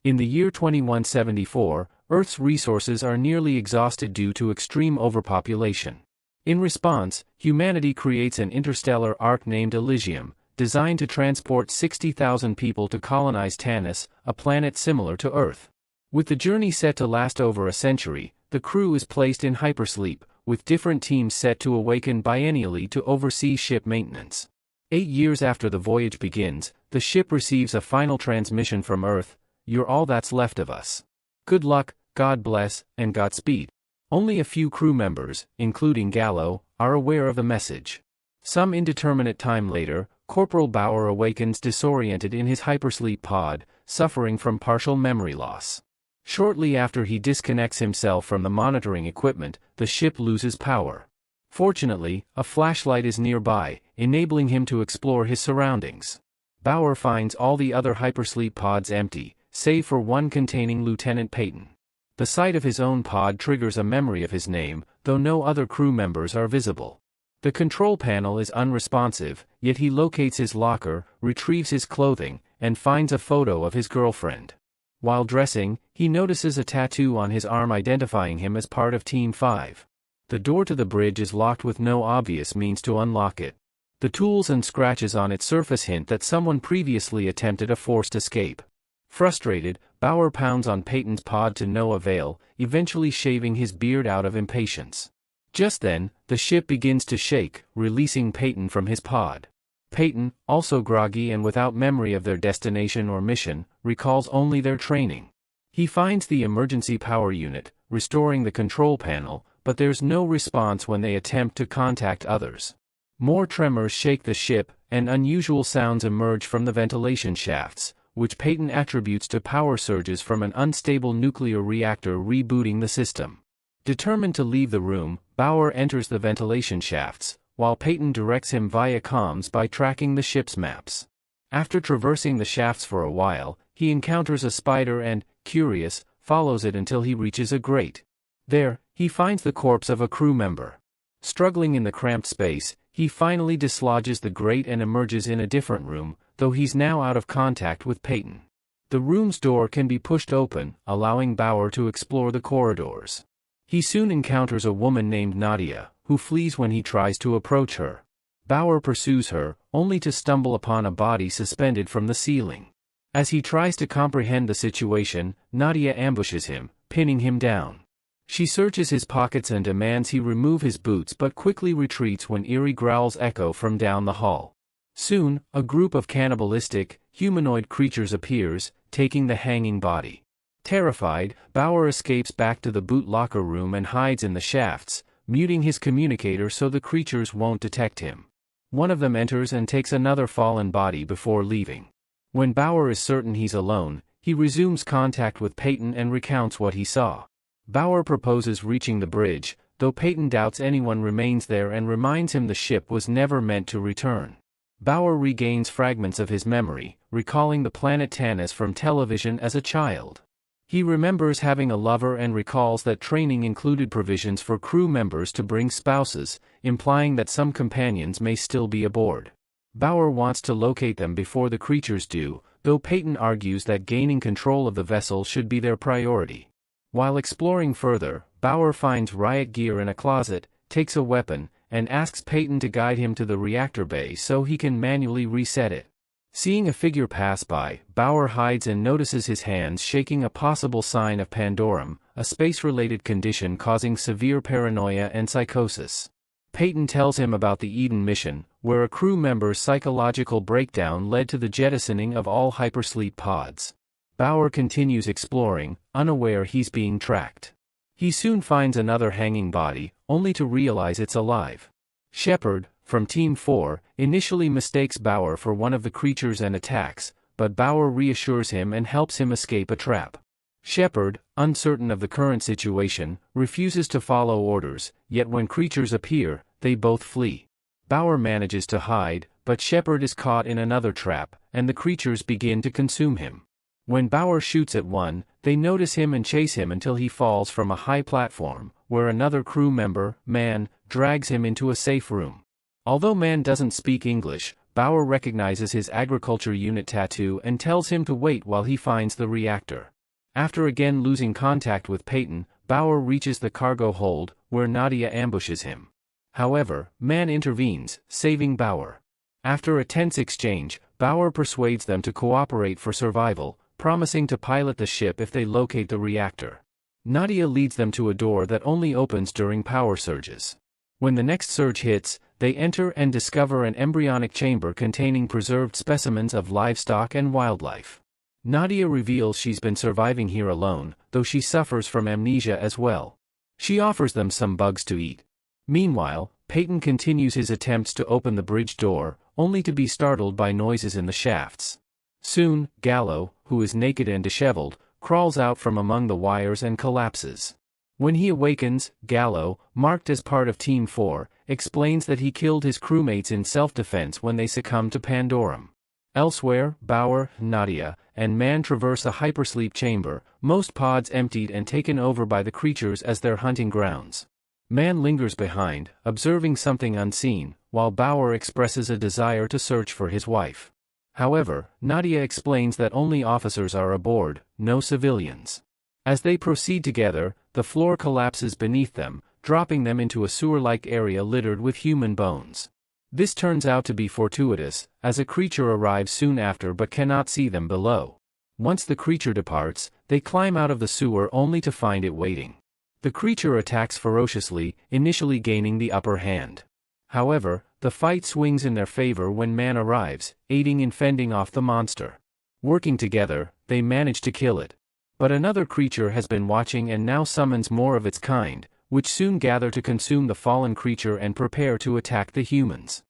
In the year 2174, Earth's resources are nearly exhausted due to extreme overpopulation. In response, humanity creates an interstellar ark named Elysium, designed to transport 60,000 people to colonize Tanis, a planet similar to Earth. With the journey set to last over a century, the crew is placed in hypersleep, with different teams set to awaken biennially to oversee ship maintenance. 8 years after the voyage begins, the ship receives a final transmission from Earth: "You're all that's left of us. Good luck, God bless, and Godspeed." Only a few crew members, including Gallo, are aware of the message. Some indeterminate time later, Corporal Bauer awakens disoriented in his hypersleep pod, suffering from partial memory loss. Shortly after he disconnects himself from the monitoring equipment, the ship loses power. Fortunately, a flashlight is nearby, enabling him to explore his surroundings. Bauer finds all the other hypersleep pods empty, save for one containing Lieutenant Peyton. The sight of his own pod triggers a memory of his name, though no other crew members are visible. The control panel is unresponsive, yet he locates his locker, retrieves his clothing, and finds a photo of his girlfriend. While dressing, he notices a tattoo on his arm identifying him as part of Team 5. The door to the bridge is locked with no obvious means to unlock it. The tools and scratches on its surface hint that someone previously attempted a forced escape. Frustrated, Bauer pounds on Peyton's pod to no avail, eventually shaving his beard out of impatience. Just then, the ship begins to shake, releasing Peyton from his pod. Peyton, also groggy and without memory of their destination or mission, recalls only their training. He finds the emergency power unit, restoring the control panel, but there's no response when they attempt to contact others. More tremors shake the ship, and unusual sounds emerge from the ventilation shafts, which Peyton attributes to power surges from an unstable nuclear reactor rebooting the system. Determined to leave the room, Bauer enters the ventilation shafts, while Peyton directs him via comms by tracking the ship's maps. After traversing the shafts for a while, he encounters a spider and, curious, follows it until he reaches a grate. There, he finds the corpse of a crew member. Struggling in the cramped space, he finally dislodges the grate and emerges in a different room, though he's now out of contact with Peyton. The room's door can be pushed open, allowing Bauer to explore the corridors. He soon encounters a woman named Nadia, who flees when he tries to approach her. Bauer pursues her, only to stumble upon a body suspended from the ceiling. As he tries to comprehend the situation, Nadia ambushes him, pinning him down. She searches his pockets and demands he remove his boots but quickly retreats when eerie growls echo from down the hall. Soon, a group of cannibalistic, humanoid creatures appears, taking the hanging body. Terrified, Bauer escapes back to the boot locker room and hides in the shafts, muting his communicator so the creatures won't detect him. One of them enters and takes another fallen body before leaving. When Bauer is certain he's alone, he resumes contact with Peyton and recounts what he saw. Bauer proposes reaching the bridge, though Peyton doubts anyone remains there and reminds him the ship was never meant to return. Bauer regains fragments of his memory, recalling the planet Tanis from television as a child. He remembers having a lover and recalls that training included provisions for crew members to bring spouses, implying that some companions may still be aboard. Bauer wants to locate them before the creatures do, though Peyton argues that gaining control of the vessel should be their priority. While exploring further, Bauer finds riot gear in a closet, takes a weapon, and asks Peyton to guide him to the reactor bay so he can manually reset it. Seeing a figure pass by, Bauer hides and notices his hands shaking, a possible sign of Pandorum, a space-related condition causing severe paranoia and psychosis. Peyton tells him about the Eden mission, where a crew member's psychological breakdown led to the jettisoning of all hypersleep pods. Bauer continues exploring, unaware he's being tracked. He soon finds another hanging body, only to realize it's alive. Shepard, from Team 4, initially mistakes Bauer for one of the creatures and attacks, but Bauer reassures him and helps him escape a trap. Shepard, uncertain of the current situation, refuses to follow orders, yet when creatures appear, they both flee. Bauer manages to hide, but Shepard is caught in another trap, and the creatures begin to consume him. When Bauer shoots at one, they notice him and chase him until he falls from a high platform, where another crew member, Man, drags him into a safe room. Although Man doesn't speak English, Bauer recognizes his agriculture unit tattoo and tells him to wait while he finds the reactor. After again losing contact with Peyton, Bauer reaches the cargo hold, where Nadia ambushes him. However, Man intervenes, saving Bauer. After a tense exchange, Bauer persuades them to cooperate for survival, promising to pilot the ship if they locate the reactor. Nadia leads them to a door that only opens during power surges. When the next surge hits, they enter and discover an embryonic chamber containing preserved specimens of livestock and wildlife. Nadia reveals she's been surviving here alone, though she suffers from amnesia as well. She offers them some bugs to eat. Meanwhile, Peyton continues his attempts to open the bridge door, only to be startled by noises in the shafts. Soon, Gallo, who is naked and disheveled, crawls out from among the wires and collapses. When he awakens, Gallo, marked as part of Team 4, explains that he killed his crewmates in self-defense when they succumbed to Pandorum. Elsewhere, Bauer, Nadia, and Man traverse a hypersleep chamber, most pods emptied and taken over by the creatures as their hunting grounds. Man lingers behind, observing something unseen, while Bauer expresses a desire to search for his wife. However, Nadia explains that only officers are aboard, no civilians. As they proceed together, the floor collapses beneath them, dropping them into a sewer-like area littered with human bones. This turns out to be fortuitous, as a creature arrives soon after but cannot see them below. Once the creature departs, they climb out of the sewer only to find it waiting. The creature attacks ferociously, initially gaining the upper hand. However, the fight swings in their favor when Man arrives, aiding in fending off the monster. Working together, they manage to kill it. But another creature has been watching and now summons more of its kind, which soon gather to consume the fallen creature and prepare to attack the humans.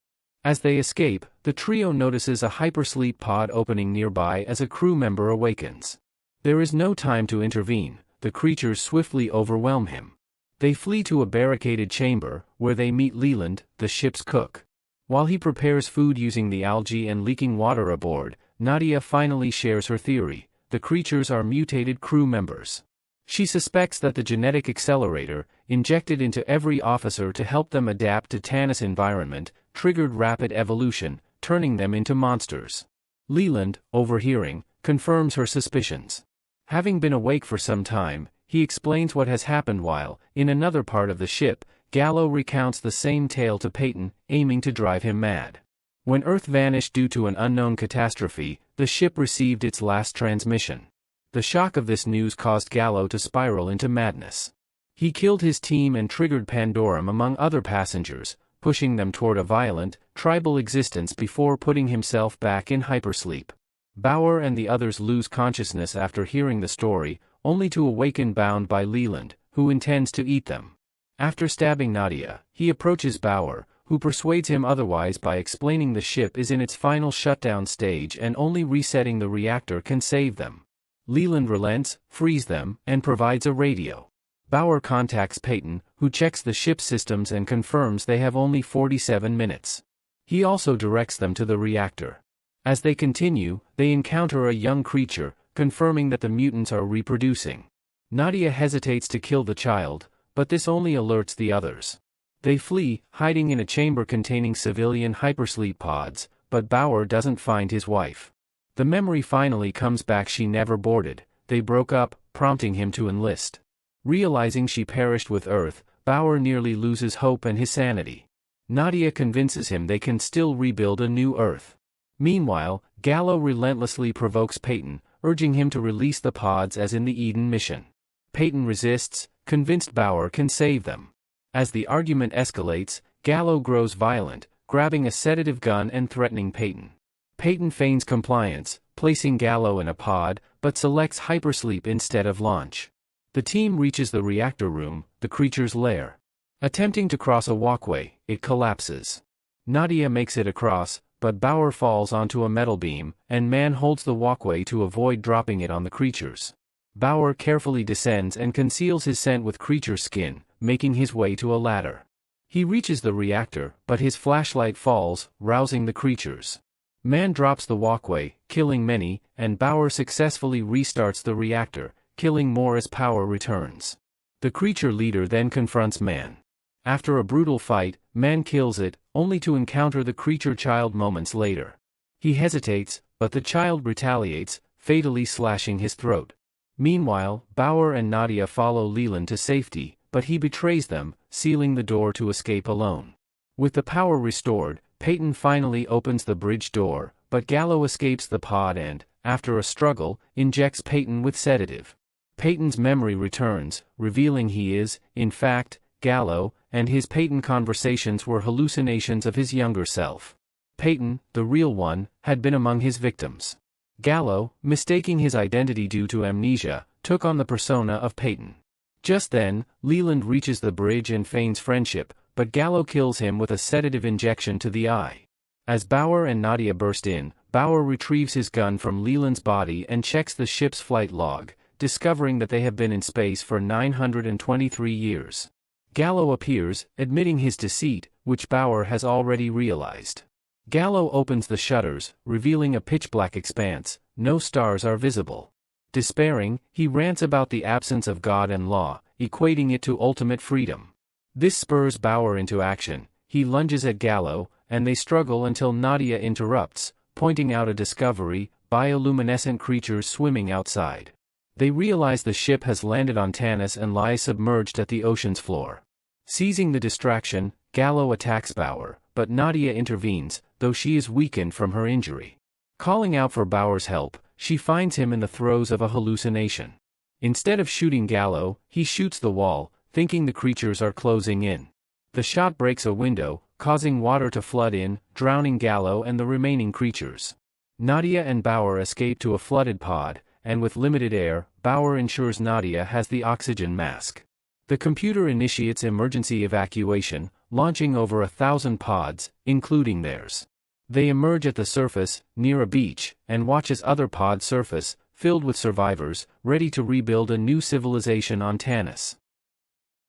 As they escape, the trio notices a hypersleep pod opening nearby as a crew member awakens. There is no time to intervene, the creatures swiftly overwhelm him. They flee to a barricaded chamber, where they meet Leland, the ship's cook. While he prepares food using the algae and leaking water aboard, Nadia finally shares her theory: the creatures are mutated crew members. She suspects that the genetic accelerator, injected into every officer to help them adapt to Tanis' environment, triggered rapid evolution, turning them into monsters. Leland, overhearing, confirms her suspicions. Having been awake for some time, he explains what has happened while, in another part of the ship, Gallo recounts the same tale to Peyton, aiming to drive him mad. When Earth vanished due to an unknown catastrophe, the ship received its last transmission. The shock of this news caused Gallo to spiral into madness. He killed his team and triggered Pandorum among other passengers, pushing them toward a violent, tribal existence before putting himself back in hypersleep. Bauer and the others lose consciousness after hearing the story, only to awaken bound by Leland, who intends to eat them. After stabbing Nadia, he approaches Bauer, who persuades him otherwise by explaining the ship is in its final shutdown stage and only resetting the reactor can save them. Leland relents, frees them, and provides a radio. Bauer contacts Peyton, who checks the ship's systems and confirms they have only 47 minutes. He also directs them to the reactor. As they continue, they encounter a young creature, confirming that the mutants are reproducing. Nadia hesitates to kill the child, but this only alerts the others. They flee, hiding in a chamber containing civilian hypersleep pods, but Bauer doesn't find his wife. The memory finally comes back: she never boarded, they broke up, prompting him to enlist. Realizing she perished with Earth, Bauer nearly loses hope and his sanity. Nadia convinces him they can still rebuild a new Earth. Meanwhile, Gallo relentlessly provokes Peyton, urging him to release the pods as in the Eden mission. Peyton resists, convinced Bauer can save them. As the argument escalates, Gallo grows violent, grabbing a sedative gun and threatening Peyton. Peyton feigns compliance, placing Gallo in a pod, but selects hypersleep instead of launch. The team reaches the reactor room, the creature's lair. Attempting to cross a walkway, it collapses. Nadia makes it across, but Bauer falls onto a metal beam, and Man holds the walkway to avoid dropping it on the creatures. Bauer carefully descends and conceals his scent with creature skin, making his way to a ladder. He reaches the reactor, but his flashlight falls, rousing the creatures. Man drops the walkway, killing many, and Bauer successfully restarts the reactor, killing more as power returns. The creature leader then confronts Man. After a brutal fight, Man kills it, only to encounter the creature child moments later. He hesitates, but the child retaliates, fatally slashing his throat. Meanwhile, Bauer and Nadia follow Leland to safety, but he betrays them, sealing the door to escape alone. With the power restored, Peyton finally opens the bridge door, but Gallo escapes the pod and, after a struggle, injects Peyton with sedative. Peyton's memory returns, revealing he is, in fact, Gallo, and his Peyton conversations were hallucinations of his younger self. Peyton, the real one, had been among his victims. Gallo, mistaking his identity due to amnesia, took on the persona of Peyton. Just then, Leland reaches the bridge and feigns friendship, but Gallo kills him with a sedative injection to the eye. As Bauer and Nadia burst in, Bauer retrieves his gun from Leland's body and checks the ship's flight log, discovering that they have been in space for 923 years. Gallo appears, admitting his deceit, which Bauer has already realized. Gallo opens the shutters, revealing a pitch-black expanse. No stars are visible. Despairing, he rants about the absence of God and law, equating it to ultimate freedom. This spurs Bauer into action. He lunges at Gallo, and they struggle until Nadia interrupts, pointing out a discovery: bioluminescent creatures swimming outside. They realize the ship has landed on Tanis and lies submerged at the ocean's floor. Seizing the distraction, Gallo attacks Bauer, but Nadia intervenes, though she is weakened from her injury. Calling out for Bauer's help, she finds him in the throes of a hallucination. Instead of shooting Gallo, he shoots the wall, thinking the creatures are closing in. The shot breaks a window, causing water to flood in, drowning Gallo and the remaining creatures. Nadia and Bauer escape to a flooded pod, and with limited air, Bauer ensures Nadia has the oxygen mask. The computer initiates emergency evacuation, launching over 1,000 pods, including theirs. They emerge at the surface, near a beach, and watch as other pods surface, filled with survivors, ready to rebuild a new civilization on Tanis.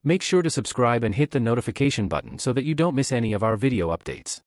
Make sure to subscribe and hit the notification button so that you don't miss any of our video updates.